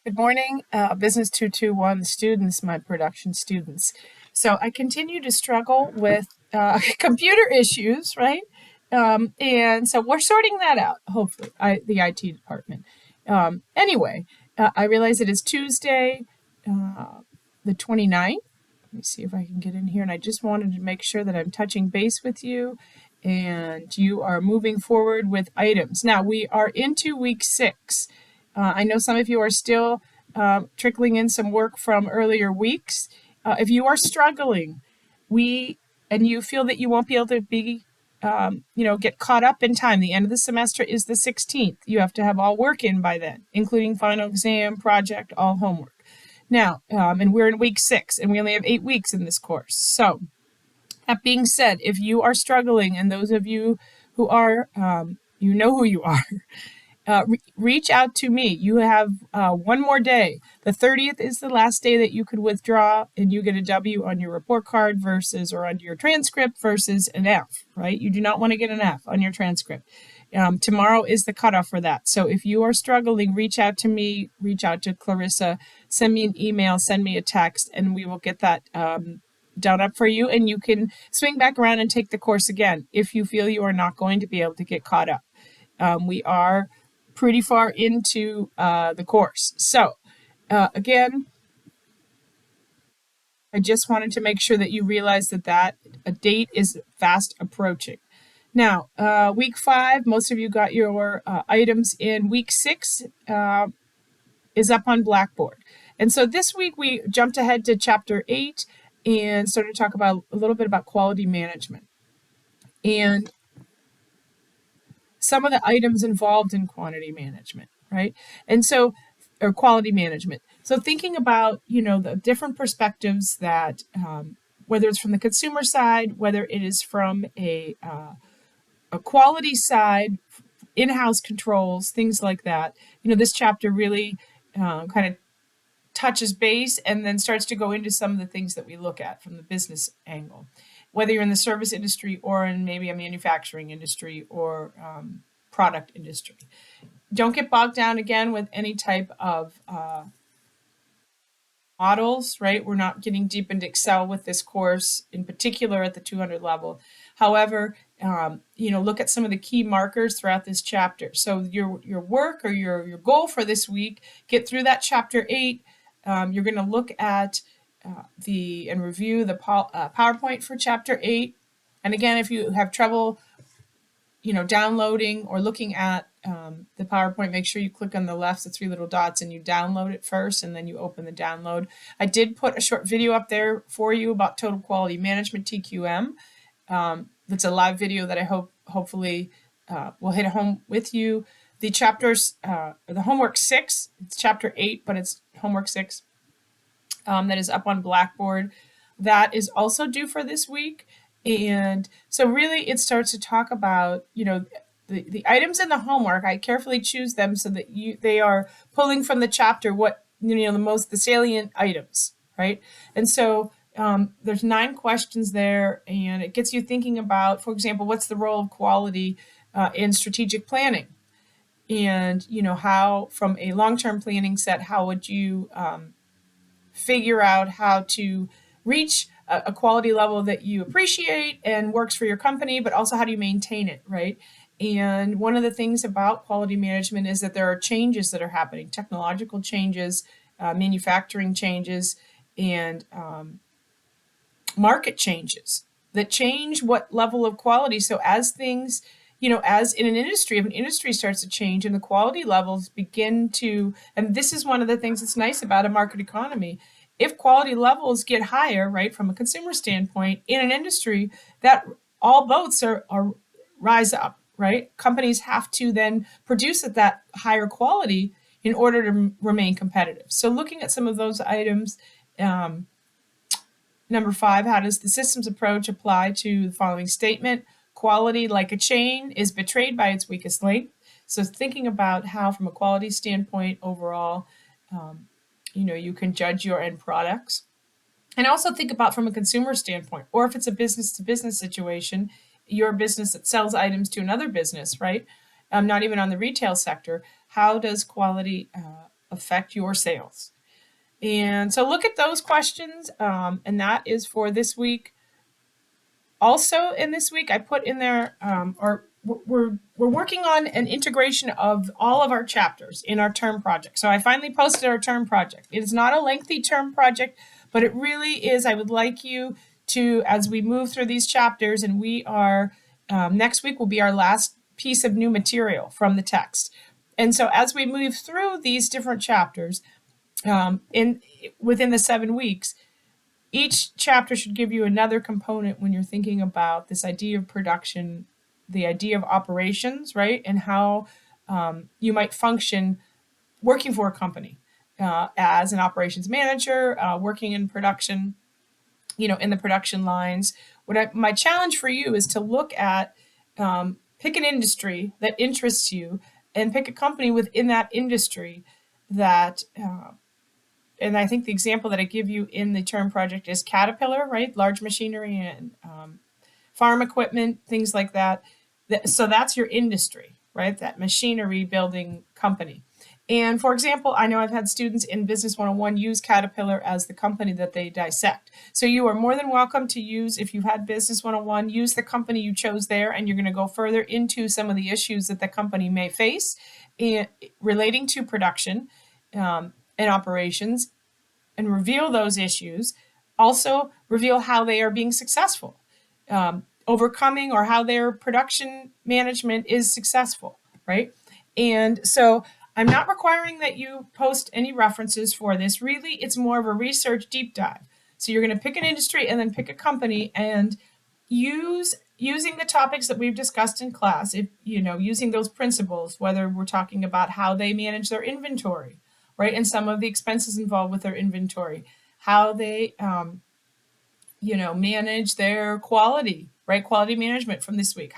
Good morning, Business 221 students, my production students. So I continue to struggle with computer issues, right? And so we're sorting that out, hopefully, the IT department. Anyway, I realize it is Tuesday, the 29th. Let me see if I can get in here. And I just wanted to make sure that I'm touching base with you and you are moving forward with items. Now, we are into week 6. I know some of you are still trickling in some work from earlier weeks. If you are struggling, and you feel that you won't be able to be, get caught up in time. The end of the semester is the 16th. You have to have all work in by then, including final exam, project, all homework. Now, and we're in week 6, and we only have 8 weeks in this course. So, that being said, if you are struggling, and those of you who are, you know who you are, reach out to me. You have one more day. The 30th is the last day that you could withdraw, and you get a W on your report card or on your transcript versus an F, right? You do not want to get an F on your transcript. Tomorrow is the cutoff for that. So if you are struggling, reach out to me, reach out to Clarissa, send me an email, send me a text, and we will get that done up for you. And you can swing back around and take the course again if you feel you are not going to be able to get caught up. We are pretty far into the course. So again, I just wanted to make sure that you realize that a date is fast approaching. Now, week 5, most of you got your items in. Week 6 is up on Blackboard. And so this week we jumped ahead to chapter 8 and started to talk about a little bit about quality management and some of the items involved in quantity management, right? And so, or quality management. So thinking about, the different perspectives that, whether it's from the consumer side, whether it is from a quality side, in-house controls, things like that. This chapter really kind of touches base and then starts to go into some of the things that we look at from the business angle, whether you're in the service industry or in maybe a manufacturing industry or product industry. Don't get bogged down again with any type of models, right? We're not getting deep into Excel with this course, in particular at the 200 level. However, look at some of the key markers throughout this chapter. So your work or your goal for this week, get through that chapter 8. You're going to look at and review the PowerPoint for chapter 8. And again, if you have trouble, downloading or looking at the PowerPoint, make sure you click on the left, the 3 little dots, and you download it first, and then you open the download. I did put a short video up there for you about total quality management, TQM. It's a live video that I hopefully will hit home with you. The chapters, the homework 6, it's chapter 8, but it's homework 6 that is up on Blackboard. That is also due for this week. And so really it starts to talk about, the items in the homework. I carefully choose them so that they are pulling from the chapter what, the salient items, right? And so there's 9 questions there, and it gets you thinking about, for example, what's the role of quality in strategic planning? And, how from a long-term planning set, how would you figure out how to reach a quality level that you appreciate and works for your company, but also how do you maintain it, right? And one of the things about quality management is that there are changes that are happening, technological changes, manufacturing changes, and market changes that change what level of quality. So as things, as in an industry, if an industry starts to change and the quality levels begin to, and this is one of the things that's nice about a market economy, if quality levels get higher, right, from a consumer standpoint in an industry, that all boats are rise up, right? Companies have to then produce at that higher quality in order to remain competitive. So looking at some of those items, number 5, how does the systems approach apply to the following statement? Quality, like a chain, is betrayed by its weakest link. So thinking about how, from a quality standpoint overall, you can judge your end products. And also think about from a consumer standpoint, or if it's a business-to-business situation, you're a business that sells items to another business, right? Not even on the retail sector. How does quality affect your sales? And so look at those questions, and that is for this week. Also, in this week, I put in there, or we're working on an integration of all of our chapters in our term project. So I finally posted our term project. It is not a lengthy term project, but it really is. I would like you to, as we move through these chapters, and we are next week will be our last piece of new material from the text. And so as we move through these different chapters, within the 7 weeks, each chapter should give you another component when you're thinking about this idea of production, the idea of operations, right? And how you might function working for a company as an operations manager, working in production, in the production lines. My challenge for you is to look at, pick an industry that interests you and pick a company within that industry that and I think the example that I give you in the term project is Caterpillar, right? Large machinery and farm equipment, things like that. So that's your industry, right? That machinery building company. And for example, I know I've had students in Business 101 use Caterpillar as the company that they dissect. So you are more than welcome to use, if you've had Business 101, use the company you chose there, and you're going to go further into some of the issues that the company may face relating to production and operations, and reveal those issues. Also reveal how they are being successful, overcoming, or how their production management is successful, right? And so I'm not requiring that you post any references for this. Really, it's more of a research deep dive. So you're going to pick an industry and then pick a company and using the topics that we've discussed in class, using those principles, whether we're talking about how they manage their inventory, right? And some of the expenses involved with their inventory, how they, manage their quality, right? Quality management from this week,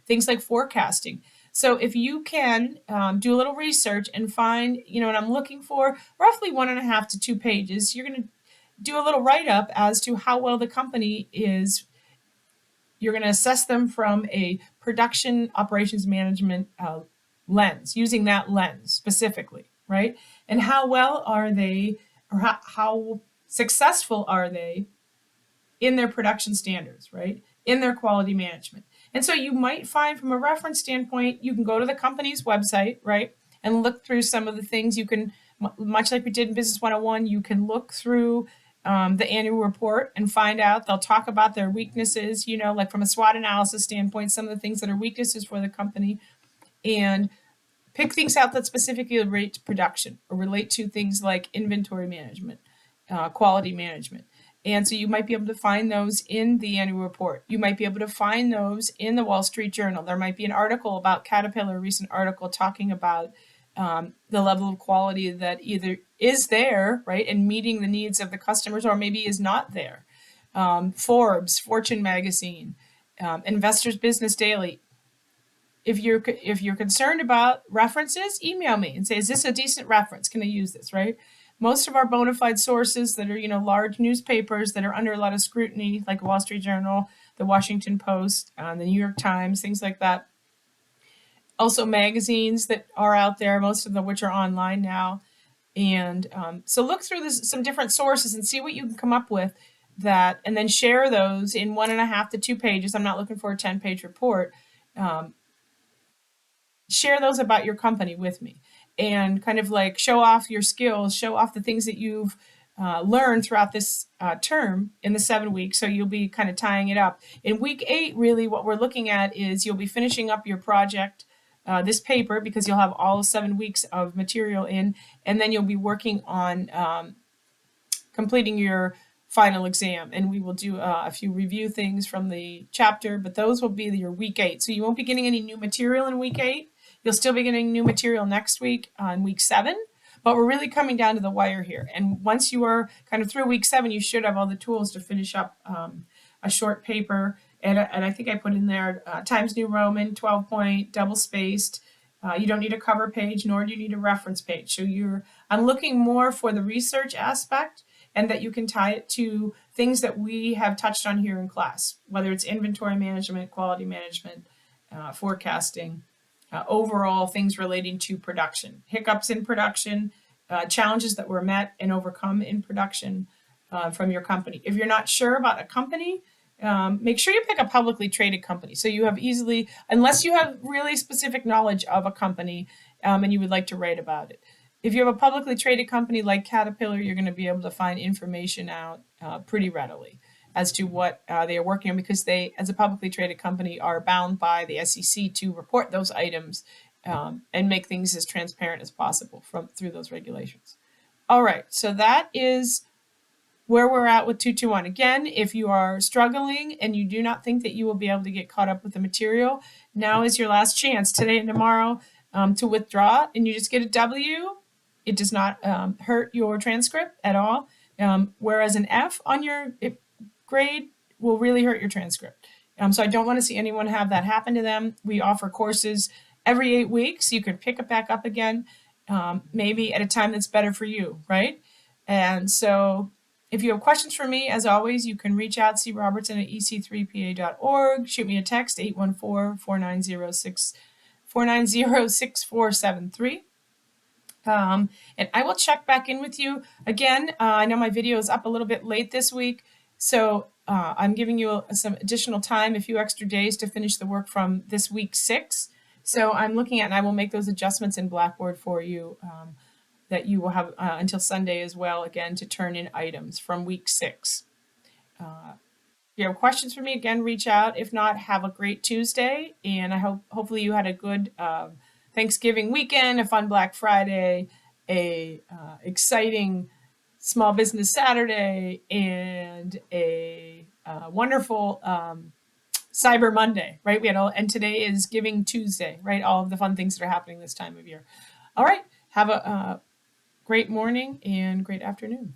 things like forecasting. So if you can do a little research and find, and I'm looking for roughly 1.5 to 2 pages, you're going to do a little write-up as to how well the company is. You're going to assess them from a production operations management lens, using that lens specifically, right? And how well are they, or how successful are they in their production standards, right? In their quality management. And so you might find, from a reference standpoint, you can go to the company's website, right? And look through some of the things. You can, much like we did in Business 101, you can look through the annual report and find out. They'll talk about their weaknesses, like from a SWOT analysis standpoint, some of the things that are weaknesses for the company, and pick things out that specifically relate to production or relate to things like inventory management, quality management. And so you might be able to find those in the annual report. You might be able to find those in the Wall Street Journal. There might be an article about Caterpillar, a recent article talking about the level of quality that either is there, right, and meeting the needs of the customers, or maybe is not there. Forbes, Fortune magazine, Investors Business Daily. If you're concerned about references, email me and say, is this a decent reference? Can I use this, right? Most of our bona fide sources that are, large newspapers that are under a lot of scrutiny, like Wall Street Journal, the Washington Post, the New York Times, things like that. Also magazines that are out there, most of them which are online now. And so look through some different sources and see what you can come up with that, and then share those in 1.5 to 2 pages. I'm not looking for a 10-page report. Share those about your company with me, and kind of like show off your skills, show off the things that you've learned throughout this term in the 7 weeks. So you'll be kind of tying it up. In week 8, really what we're looking at is you'll be finishing up your project, this paper, because you'll have all 7 weeks of material in, and then you'll be working on completing your final exam. And we will do a few review things from the chapter, but those will be your week 8. So you won't be getting any new material in week 8. You'll still be getting new material next week on week 7, but we're really coming down to the wire here. And once you are kind of through week 7, you should have all the tools to finish up a short paper. And I think I put in there Times New Roman, 12-point, double-spaced. You don't need a cover page, nor do you need a reference page. So I'm looking more for the research aspect, and that you can tie it to things that we have touched on here in class, whether it's inventory management, quality management, forecasting, overall things relating to production, hiccups in production, challenges that were met and overcome in production from your company. If you're not sure about a company, make sure you pick a publicly traded company. So you have easily, unless you have really specific knowledge of a company and you would like to write about it. If you have a publicly traded company like Caterpillar, you're going to be able to find information out pretty readily as to what they are working on, because they, as a publicly traded company, are bound by the SEC to report those items and make things as transparent as possible through those regulations. All right, so that is where we're at with 221. Again, if you are struggling and you do not think that you will be able to get caught up with the material, now is your last chance, today and tomorrow, to withdraw, and you just get a W. It does not hurt your transcript at all, whereas an F on your grade will really hurt your transcript. So I don't want to see anyone have that happen to them. We offer courses every 8 weeks. You can pick it back up again, maybe at a time that's better for you, right? And so if you have questions for me, as always, you can reach out, crobertson at ec3pa.org, shoot me a text, 814-490-6473. And I will check back in with you. Again, I know my video is up a little bit late this week, so I'm giving you some additional time, a few extra days to finish the work from this week 6. So I'm looking at, and I will make those adjustments in Blackboard for you that you will have until Sunday as well, again, to turn in items from week 6. If you have questions for me, again, reach out. If not, have a great Tuesday, and I hopefully you had a good Thanksgiving weekend, a fun Black Friday, a exciting Small Business Saturday, and a wonderful Cyber Monday, right? We had and today is Giving Tuesday, right? All of the fun things that are happening this time of year. All right, have a great morning and great afternoon.